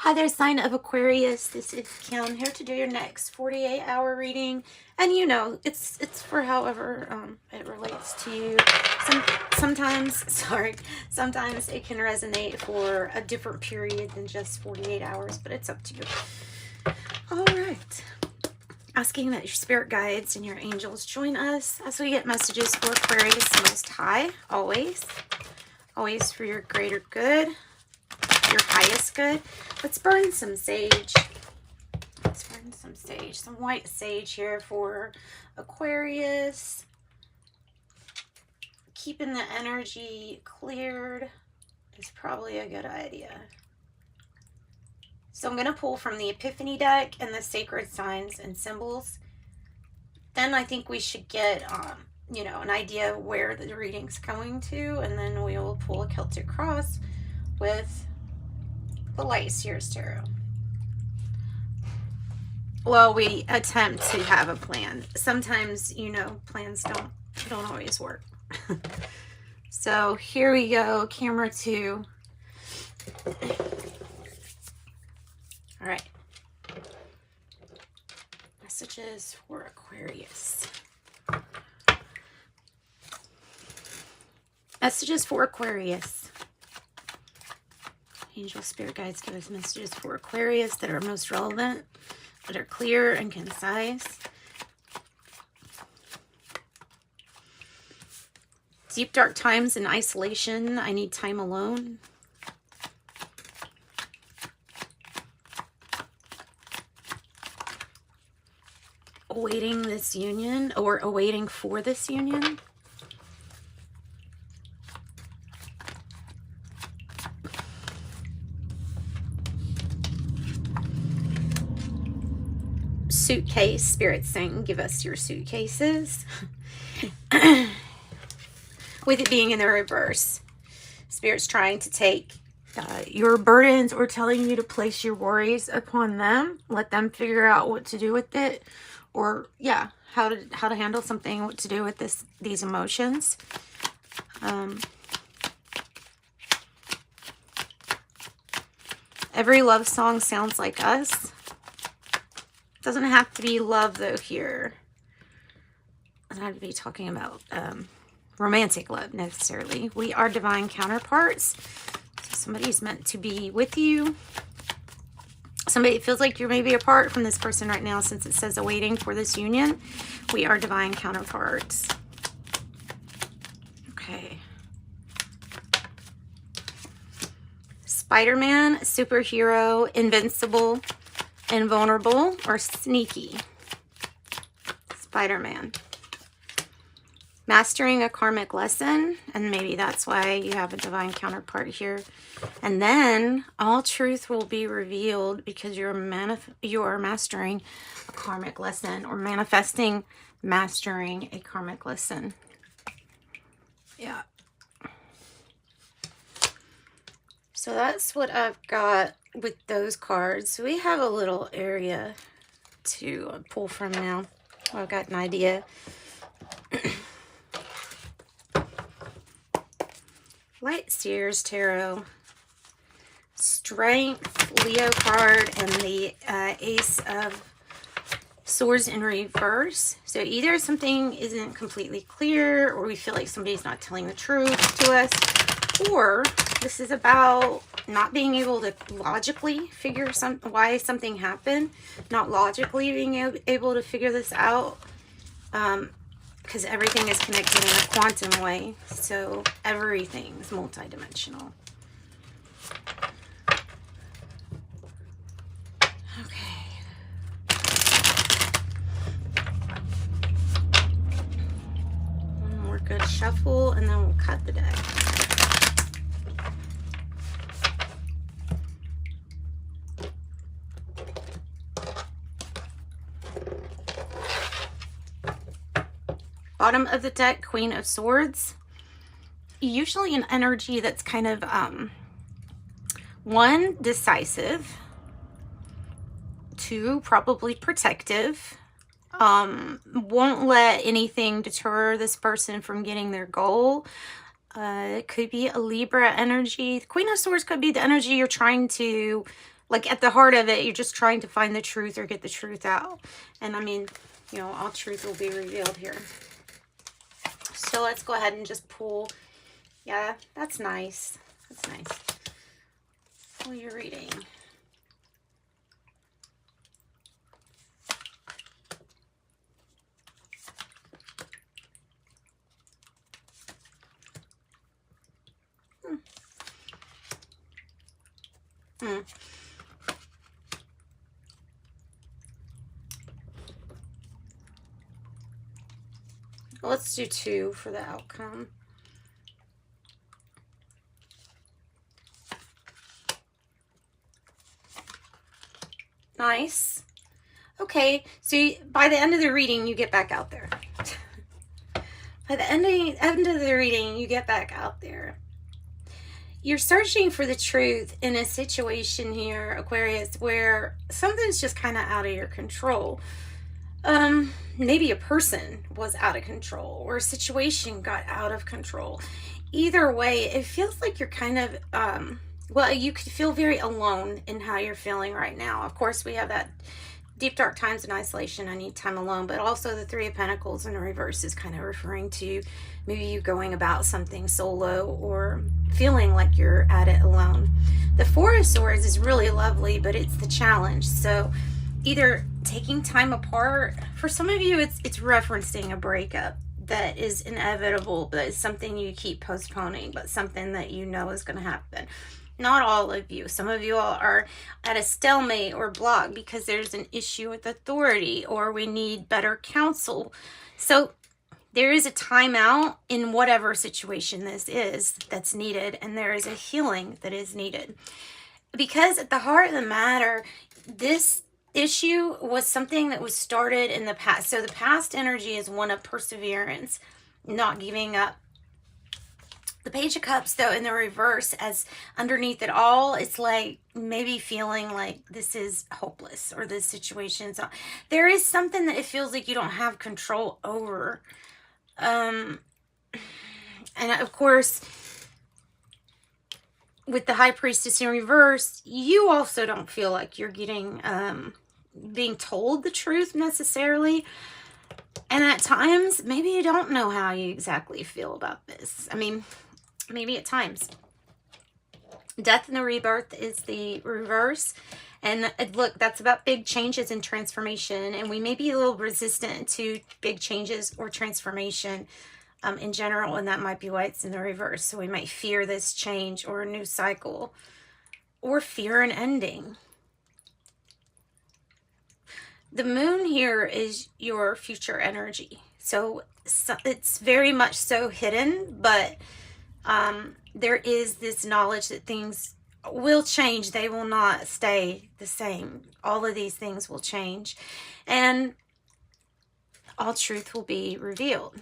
Hi there, sign of Aquarius. This is Kim here to do your next 48-hour reading. And you know, it's for however it relates to you. Sometimes it can resonate for a different period than just 48 hours, but it's up to you. All right. Asking that your spirit guides and your angels join us as we get messages for Aquarius Most High, always for your greater good, your highest good. Let's burn some sage. Let's burn some sage, some white sage here for Aquarius. Keeping the energy cleared is probably a good idea. So I'm going to pull from the Epiphany deck and the Sacred Signs and Symbols. Then I think we should get, you know, an idea of where the reading's going to. And then we will pull a Celtic cross with the Light Seers Tarot. Well, we attempt to have a plan. Sometimes, you know, plans don't always work. So here we go, camera 2. All right. Messages for Aquarius. Messages for Aquarius. Angel Spirit Guides give us messages for Aquarius that are most relevant, that are clear and concise. Deep, dark times in isolation. I need time alone. Awaiting this union, or awaiting for this union. Suitcase. Spirit saying, give us your suitcases. With it being in the reverse, Spirit's trying to take your burdens, or telling you to place your worries upon them. Let them figure out what to do with it, or yeah, how to handle something, what to do with these emotions. Every love song sounds like us. Doesn't have to be love though here. Doesn't have to be talking about romantic love necessarily. We are divine counterparts. So somebody's meant to be with you. Somebody feels like you're maybe apart from this person right now, since it says awaiting for this union. We are divine counterparts. Okay. Spider-Man, superhero, invincible, invulnerable, or sneaky. Spider-Man. Mastering a karmic lesson, and maybe that's why you have a divine counterpart here. And then all truth will be revealed, because you are mastering a karmic lesson, or manifesting mastering a karmic lesson. Yeah. So that's what I've got with those cards. We have a little area to pull from now. I've got an idea. Light Seers Tarot. Strength, Leo card, and the Ace of Swords in reverse. So either something isn't completely clear, or we feel like somebody's not telling the truth to us, or this is about not being able to logically figure why something happened, not logically being able to figure this out, because everything is connected in a quantum way, so everything is multidimensional. Okay. One more good shuffle, and then we'll cut the deck. Bottom of the deck, Queen of Swords. Usually an energy that's kind of, one, decisive. Two, probably protective. Won't let anything deter this person from getting their goal. It could be a Libra energy. The Queen of Swords could be the energy you're trying to Like, at the heart of it, you're just trying to find the truth or get the truth out. And, I mean, you know, all truth will be revealed here. So let's go ahead and just pull. Yeah, that's nice. That's nice. Pull your reading. Let's do 2 for the outcome. Nice. Okay, so by the end of the reading, you get back out there. By the end of the reading, you get back out there. You're searching for the truth in a situation here, Aquarius, where something's just kind of out of your control. Maybe a person was out of control, or a situation got out of control. Either way, it feels like you're kind of, well, you could feel very alone in how you're feeling right now. Of course, we have that deep, dark times in isolation. I need time alone. But also the 3 of Pentacles in reverse is kind of referring to maybe you going about something solo or feeling like you're at it alone. The 4 of Swords is really lovely, but it's the challenge. So either taking time apart, for some of you, it's referencing a breakup that is inevitable, but it's something you keep postponing, but something that you know is going to happen. Not all of you. Some of you all are at a stalemate or block because there's an issue with authority, or we need better counsel. So there is a timeout in whatever situation this is that's needed, and there is a healing that is needed. Because at the heart of the matter, this issue was something that was started in the past. So the past energy is one of perseverance, not giving up. The Page of Cups, though, in the reverse, as underneath it all, it's like maybe feeling like this is hopeless, or this situation's not. There is something that it feels like you don't have control over. And of course, with the High Priestess in reverse, you also don't feel like you're getting, being told the truth necessarily. And at times, maybe you don't know how you exactly feel about this. I mean, maybe at times. Death and the Rebirth is the reverse. And look, that's about big changes and transformation. And we may be a little resistant to big changes or transformation in general. And that might be why it's in the reverse. So we might fear this change or a new cycle, or fear an ending. The moon here is your future energy. So it's very much so hidden, but there is this knowledge that things will change. They will not stay the same. All of these things will change, and all truth will be revealed.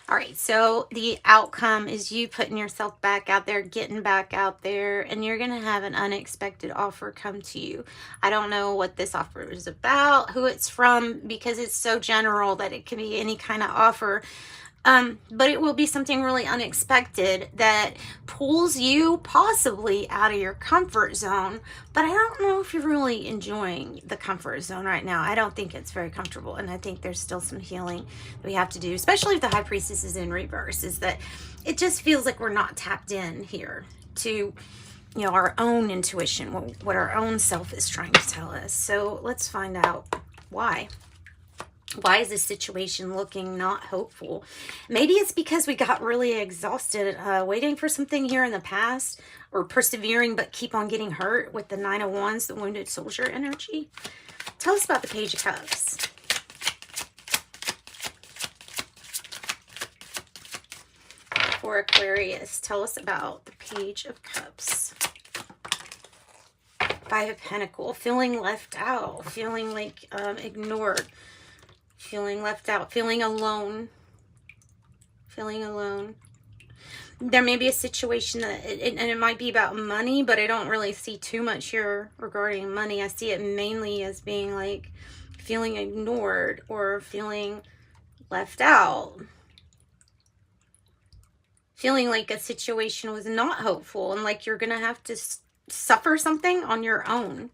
All right, so the outcome is you putting yourself back out there, getting back out there, and you're going to have an unexpected offer come to you. I don't know what this offer is about, who it's from, because it's so general that it can be any kind of offer. But it will be something really unexpected that pulls you possibly out of your comfort zone. But I don't know if you're really enjoying the comfort zone right now. I don't think it's very comfortable. And I think there's still some healing that we have to do, especially if the High Priestess is in reverse, is that it just feels like we're not tapped in here to, you know, our own intuition, what our own self is trying to tell us. So let's find out why. Why is this situation looking not hopeful? Maybe it's because we got really exhausted waiting for something here in the past, or persevering but keep on getting hurt with the 9 of Wands, the wounded soldier energy. Tell us about the Page of Cups. For Aquarius, tell us about the Page of Cups. 5 of Pentacles, feeling left out, feeling like ignored. Feeling left out, feeling alone, There may be a situation that, and it might be about money, but I don't really see too much here regarding money. I see it mainly as being like feeling ignored or feeling left out. feeling like a situation was not hopeful and like you're going to have to suffer something on your own.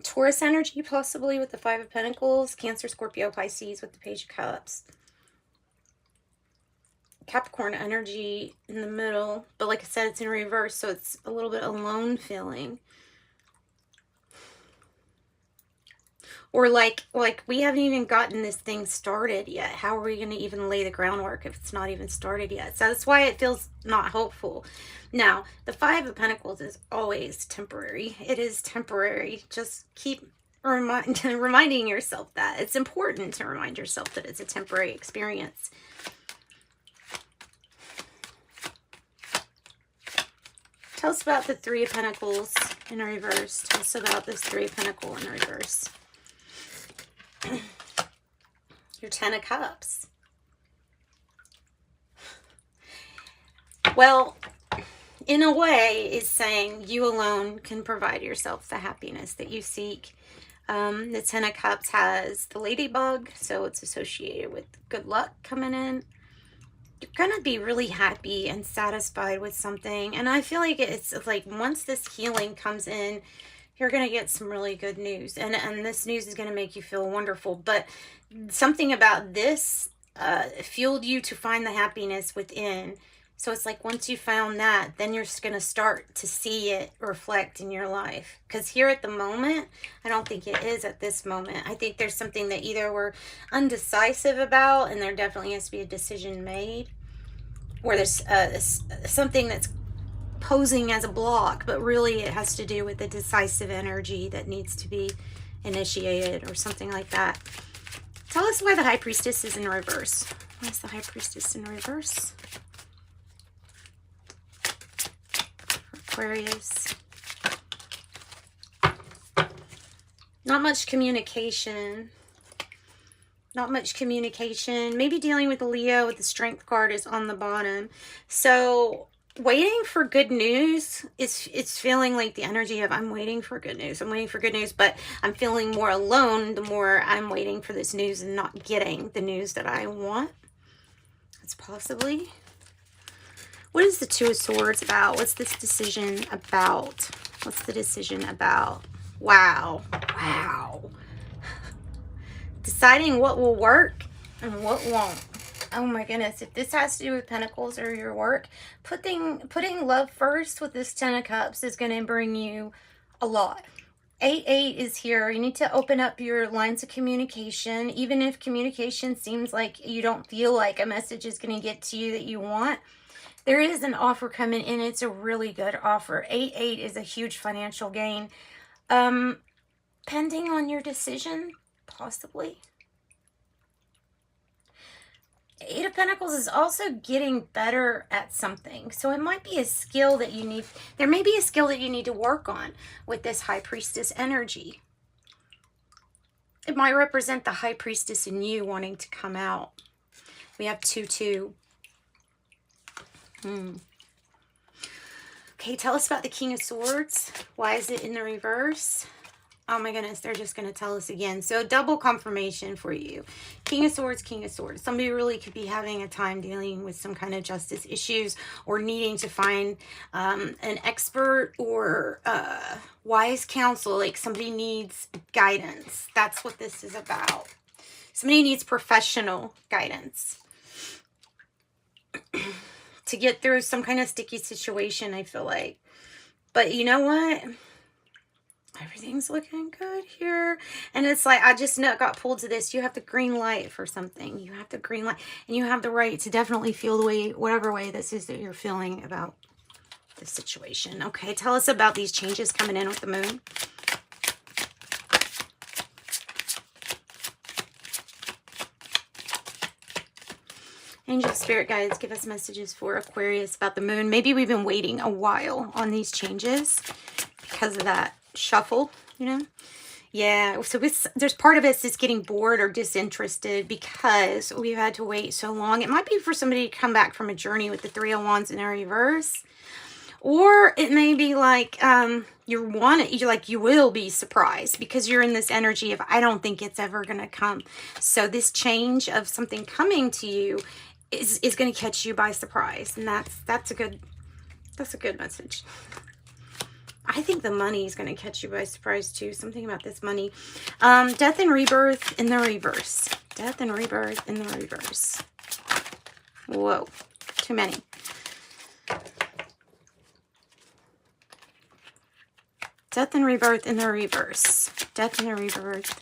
Taurus energy, possibly with the Five of Pentacles. Cancer, Scorpio, Pisces with the Page of Cups. Capricorn energy in the middle. But like I said, it's in reverse, so it's a little bit alone feeling. Or like we haven't even gotten this thing started yet. How are we going to even lay the groundwork if it's not even started yet? So that's why it feels not hopeful. Now, the Five of Pentacles is always temporary. It is temporary. Just keep reminding yourself that. It's important to remind yourself that it's a temporary experience. Tell us about the Three of Pentacles in reverse. Tell us about this Three of Pentacles in reverse. Your Ten of Cups. Well, in a way, is saying you alone can provide yourself the happiness that you seek. The Ten of Cups has the ladybug, so it's associated with good luck coming in. You're going to be really happy and satisfied with something. And I feel like it's like once this healing comes in, you're going to get some really good news. And this news is going to make you feel wonderful. But something about this fueled you to find the happiness within. So it's like once you found that, then you're just going to start to see it reflect in your life. Because here at the moment, I don't think it is at this moment. I think there's something that either we're undecisive about, and there definitely has to be a decision made. Or there's something that's posing as a block, but really it has to do with the decisive energy that needs to be initiated or something like that. Tell us why the High Priestess is in reverse. Why is the High Priestess in reverse? Aquarius. Not much communication. Not much communication. Maybe dealing with the Leo with the Strength card is on the bottom. So waiting for good news is, it's feeling like the energy of I'm waiting for good news. I'm waiting for good news, but I'm feeling more alone the more I'm waiting for this news and not getting the news that I want. That's possibly. What is the Two of Swords about? What's this decision about? What's the decision about? Wow. Wow. Deciding what will work and what won't. Oh my goodness. If this has to do with Pentacles or your work, putting love first with this Ten of Cups is going to bring you a lot. 8-8 is here. You need to open up your lines of communication. Even if communication seems like you don't feel like a message is going to get to you that you want, there is an offer coming in. It's a really good offer. 8-8 is a huge financial gain. Pending on your decision, possibly. 8 of Pentacles is also getting better at something. So it might be a skill that you need. There may be a skill that you need to work on with this High Priestess energy. It might represent the High Priestess in you wanting to come out. We have 2-2. Okay, tell us about the King of Swords. Why is it in the reverse? Oh my goodness, they're just going to tell us again. So double confirmation for you. King of Swords, King of Swords. Somebody really could be having a time dealing with some kind of justice issues or needing to find an expert or wise counsel. Like somebody needs guidance. That's what this is about. Somebody needs professional guidance to get through some kind of sticky situation, I feel like. But you know what? Everything's looking good here. And it's like, I just got pulled to this. You have the green light for something. You have the green light. And you have the right to definitely feel the way, whatever way this is that you're feeling about this situation. Okay, tell us about these changes coming in with the moon. Angel Spirit Guides, give us messages for Aquarius about the moon. Maybe we've been waiting a while on these changes because of that shuffle, you know? Yeah, so there's part of us that's getting bored or disinterested because we've had to wait so long. It might be for somebody to come back from a journey with the Three of Wands in a reverse. Or it may be like you will be surprised because you're in this energy of I don't think it's ever going to come. So this change of something coming to you is going to catch you by surprise, and that's a good message. I think the money is going to catch you by surprise too. Something about this money. Death and rebirth in the reverse. Death and rebirth in the reverse. Whoa, too many. Death and rebirth in the reverse. Death and the rebirth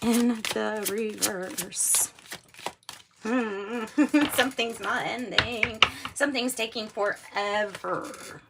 in the reverse. Something's not ending. Something's taking forever.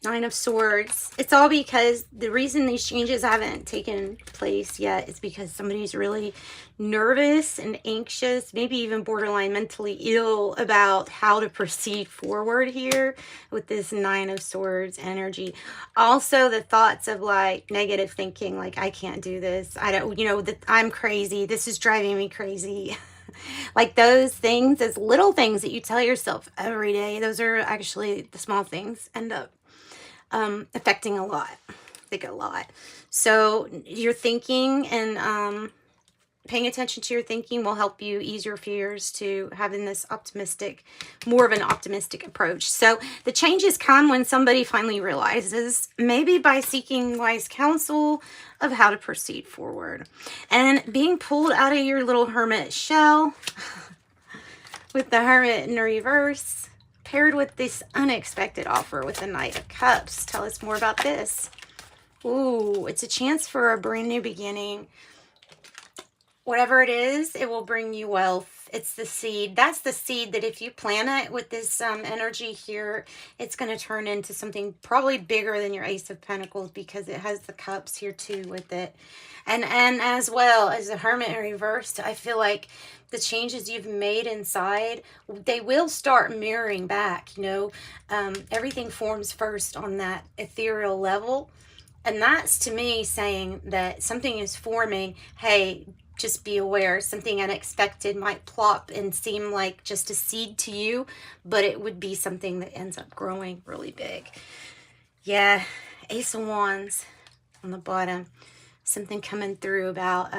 Nine of Swords. It's all because the reason these changes haven't taken place yet is because somebody's really nervous and anxious, maybe even borderline mentally ill about how to proceed forward here with this Nine of Swords energy. Also, the thoughts of like negative thinking, like I can't do this. I don't, that I'm crazy. This is driving me crazy. Like those things, those little things that you tell yourself every day, those are actually the small things end up affecting a lot. Think a lot. So your thinking and paying attention to your thinking will help you ease your fears to having this more of an optimistic approach. So the changes come when somebody finally realizes, maybe by seeking wise counsel of how to proceed forward. And being pulled out of your little hermit shell with the Hermit in reverse, paired with this unexpected offer with the Knight of Cups. Tell us more about this. Ooh, it's a chance for a brand new beginning. Whatever it is, it will bring you wealth. It's the seed. That's the seed that if you plant it with this energy here, it's going to turn into something probably bigger than your Ace of Pentacles because it has the cups here too with it. And as well as the Hermit in reversed, I feel like the changes you've made inside, they will start mirroring back. Everything forms first on that ethereal level. And that's to me saying that something is forming. Hey, just be aware, something unexpected might plop and seem like just a seed to you, but it would be something that ends up growing really big. Yeah, Ace of Wands on the bottom. Something coming through about,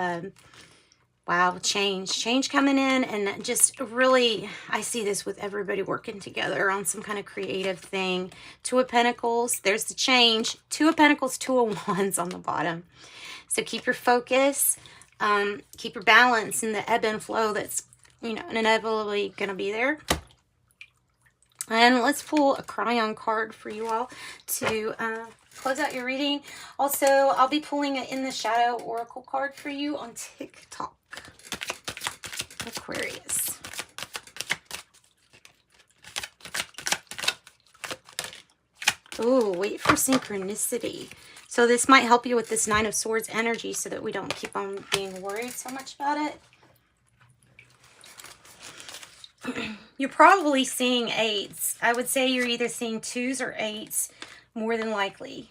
wow, change coming in, and just really, I see this with everybody working together on some kind of creative thing. Two of Pentacles, there's the change. Two of Pentacles, Two of Wands on the bottom. So keep your focus. Keep your balance in the ebb and flow that's, inevitably going to be there. And let's pull a crayon card for you all to close out your reading. Also, I'll be pulling an In the Shadow Oracle card for you on TikTok. Aquarius. Ooh, wait for synchronicity. So this might help you with this Nine of Swords energy so that we don't keep on being worried so much about it. You're probably seeing eights. I would say you're either seeing twos or eights more than likely.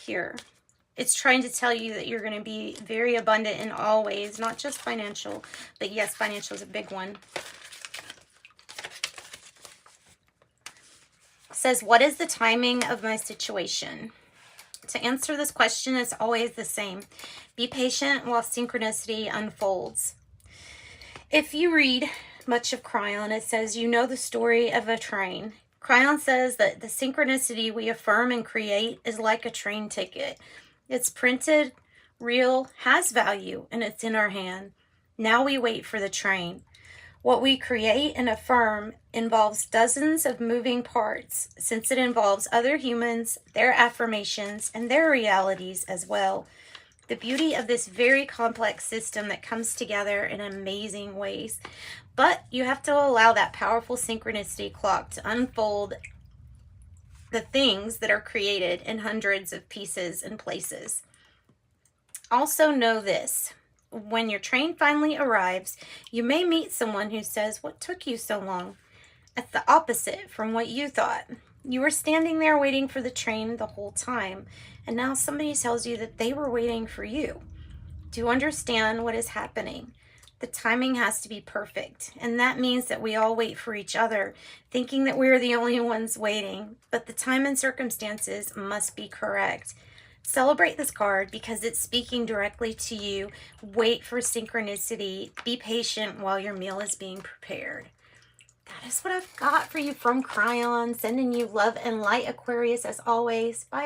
Here. It's trying to tell you that you're going to be very abundant in all ways, not just financial, but yes, financial is a big one. Says, what is the timing of my situation? To answer this question, it's always the same. Be patient while synchronicity unfolds. If you read much of Cryon, it says, you know the story of a train. Cryon says that the synchronicity we affirm and create is like a train ticket. It's printed, real, has value, and it's in our hand. Now we wait for the train. What we create and affirm involves dozens of moving parts, since it involves other humans, their affirmations, and their realities as well. The beauty of this very complex system that comes together in amazing ways. But you have to allow that powerful synchronicity clock to unfold the things that are created in hundreds of pieces and places. Also know this. When your train finally arrives, you may meet someone who says, what took you so long? It's the opposite from what you thought. You were standing there waiting for the train the whole time, and now somebody tells you that they were waiting for you. Do you understand what is happening? The timing has to be perfect, and that means that we all wait for each other, thinking that we're the only ones waiting, but the time and circumstances must be correct. Celebrate this card because it's speaking directly to you. Wait for synchronicity. Be patient while your meal is being prepared. That is what I've got for you from Cryon. Sending you love and light, Aquarius, as always. Bye.